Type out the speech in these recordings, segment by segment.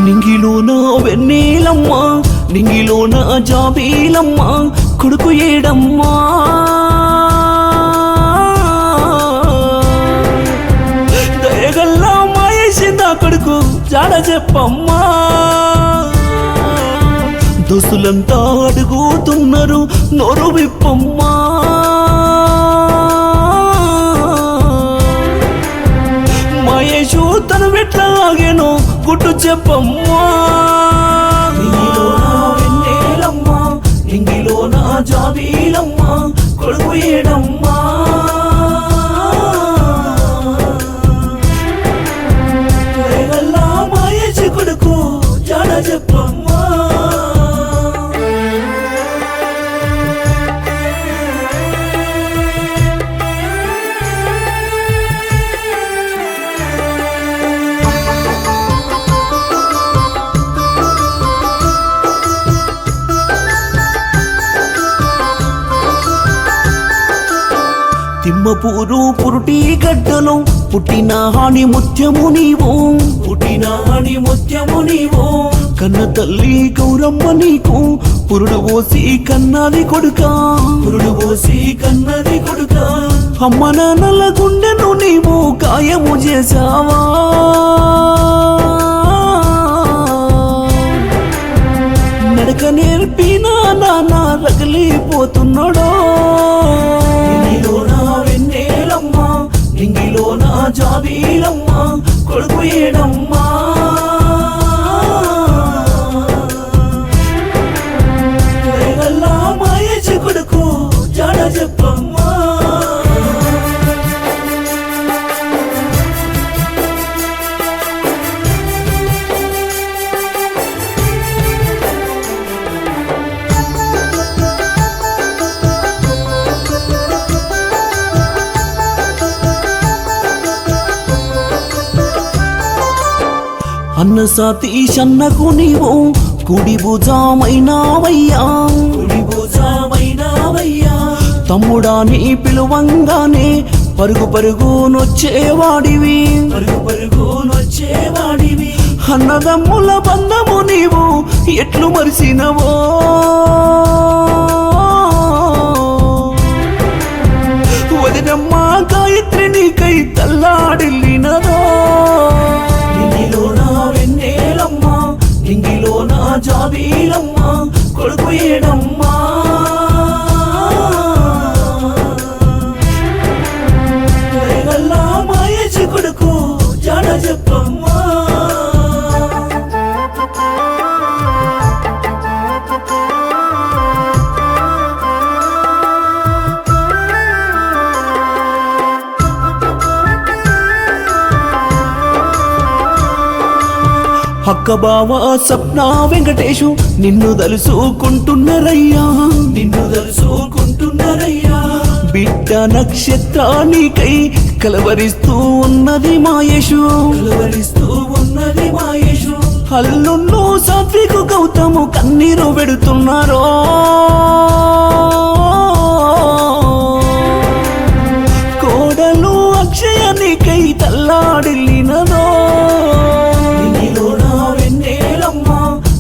నింగిలోన వెన్నీలమ్మ నింగిలోన జాబీలమ్మ కొడుకు ఏడమ్మా దయగల్లా మాయేసిందా కొడుకు జాడ చెప్పమ్మా దోస్తులంతా అడుగుతున్నారు నోరు విప్పమ్మా మహేషు తను వెట్లాగేనో గుట్టు చెప్పమ్మా నింగిలోన వెన్నెలమ్మ నింగిలోన జాబీలమ్మ కొడుకు ఏడమ్మా దయగల్లా మహేష్ కొడుకు జాడ చెప్పమ్మా తిమ్మపూరు పురుటి గడ్డలో పుట్టిన హాని ముత్యము నీవు పుట్టిన హాని ముత్యము నీవు కన్న తల్లి గౌరమ్మ నీకు పురుడు పోసి కన్నది కొడుక పురుడు పోసి కన్నది కొడుక అమ్మ నాన్నల గుండెను నీవు గాయము చేసావా నడక నేర్పిన నాన్న రగిలిపోతున్నాడో వెన్నెలమ్మ నింగిలోన జాబీలమ్మ కొడుకు ఏడమ్మా దయగల్లా మహేష్ కొడుకు జాడ చెప్పమ్మా అన్న సతీషన్నకు నీవు కుడి భుజమైనావయ్యా కుడి భుజమైనావయ్యా తమ్ముడా నీ పిలువంగానే పరుగు పరుగునొచ్చేవాడివి పరుగు పరుగునొచ్చేవాడివి అన్నదమ్ముల బంధము నీవు ఎట్లు మరిసినవో వదినమ్మ గాయత్రి నీకై తల్లాడిల్లినదో నింగిలోన వెన్నెలమ్మ నింగిలోన జాబీలమ్మ కొడుకు ఏడమ్మా దయగల్లా మహేష్ కొడుకు జాడ చెప్పమ్మా అక్క బావ సప్న వెంకటేశు నిన్ను తలుసుకుంటున్నారయ్యా నిన్ను తలుసుకుంటున్నారయ్యా బిడ్డ నక్షత్రానికై కలవరిస్తూ ఉన్నది మాయేషు కలవరిస్తూ ఉన్నది మాయేషు అల్లుళ్ళు సాత్వికు గౌతము కన్నీరు పెడుతున్నారో కోడలు అక్షయానికై తల్లాడిల్లినదో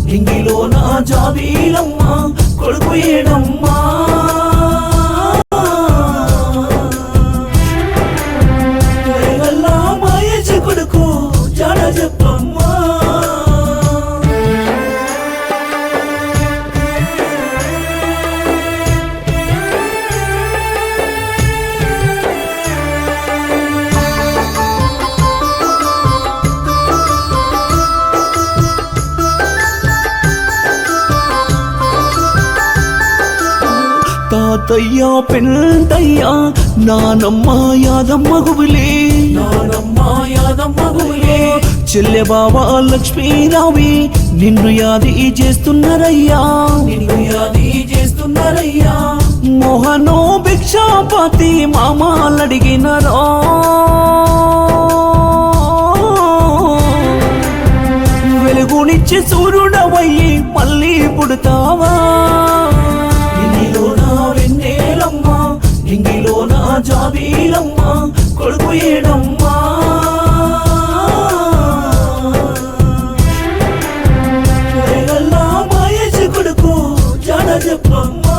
నింగిలోన జాబీలమ్మ కొడుకు ఏడమ్మా దయగల్లా మహేష్ కొడుకు జాడ చెప్పమ్మా తాతయ్య పెంటయ్య నానమ్మ యాదమ్మ గుబిలే నానమ్మ యాదమ్మ గుబిలే చెల్లె బావ లక్ష్మీరావి నిన్ను యాది చేస్తున్నారయ్యా నిన్ను యాది చేస్తున్నారయ్యా మోహనో భిక్షాపతి మామాలడిగినరో జాబీలమ్మా కొడుకు ఏడమ్మా రేగల్లా మాయేసి కొడుకు జాడ చెప్పమ్మా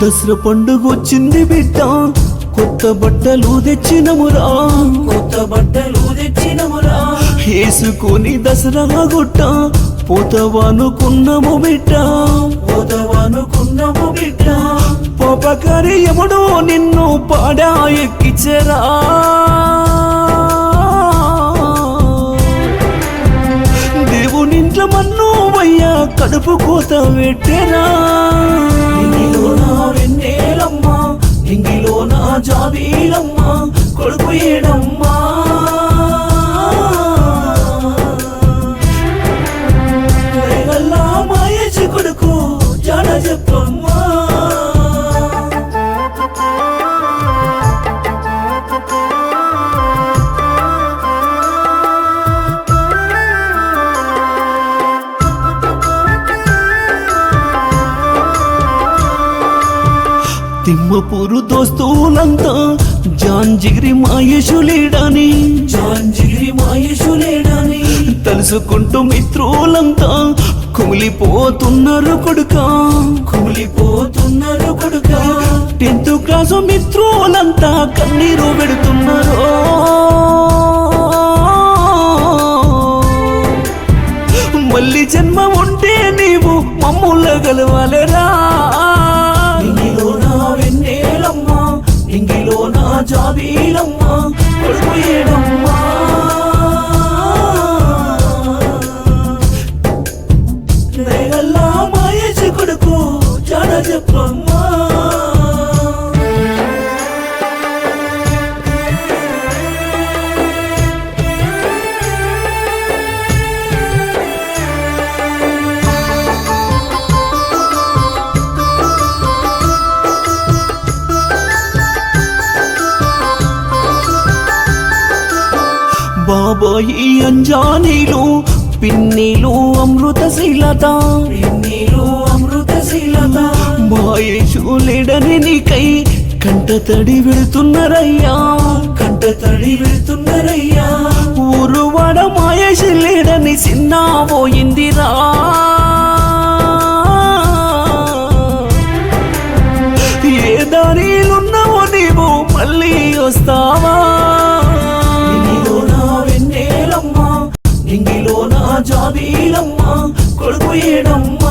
దసరా పండుగ వచ్చింది బిడ్డ కొత్త బట్టలు తెచ్చినమురా కొత్త బట్టలు తెచ్చినమురా వేసుకొని దసరా గుట్ట పోతవానుకున్నాము బిడ్డ పోతవానుకున్నాము బిడ్డ పాపకారి ఎముడో నిన్ను పాడా ఎక్కించరా దేవునింట్లో మన్ను వయ్యా కడుపు కోత పెట్టెరా వెన్నెలమ్మా ఇంగిలో నా జాబీలమ్మా కొడుకు ఏడమ్మా రేగల్లా మాయేసి కొడుకు జాడ చెప్పమ్మా తిమ్మపూరు దోస్తులంతా జాంజిగిరి మాయేషులేడని జాంజిగిరి మాయేషులేడని తలుసుకుంటూ మిత్రులంతా కుమిలిపోతున్నారు కొడుక కుమిలిపోతున్నారు కొడుక 10th క్లాసు మిత్రులంతా కన్నీరు పెడుతున్నారు మళ్ళీ జన్మ ఉంటే నీవు మమ్ముల గలవాలరా వెన్నెలమ్మా ఇంగిలో నా జాబీలమ్మా కొడుకు ఏడమ్మా రేగల్లా మాయేసి కొడుకు జాడ చెప్పమ్మా బాబాయి అంజానీలు పిన్నీలు అమృతశీలత పిన్నీలు అమృతశీలత మాయేషు లేడని నీకై కంట తడి వెళుతున్నారయ్యా కంట తడి వెళుతున్నారయ్యా ఊరు వాడ మాయేషు లేడని చిన్నా పోయిందిరా ఏ దారిలున్నావో నీవు మళ్ళీ వస్తావా ఇంగిలో నా జాబీలమ్మా కొడుకు ఏడమ్మా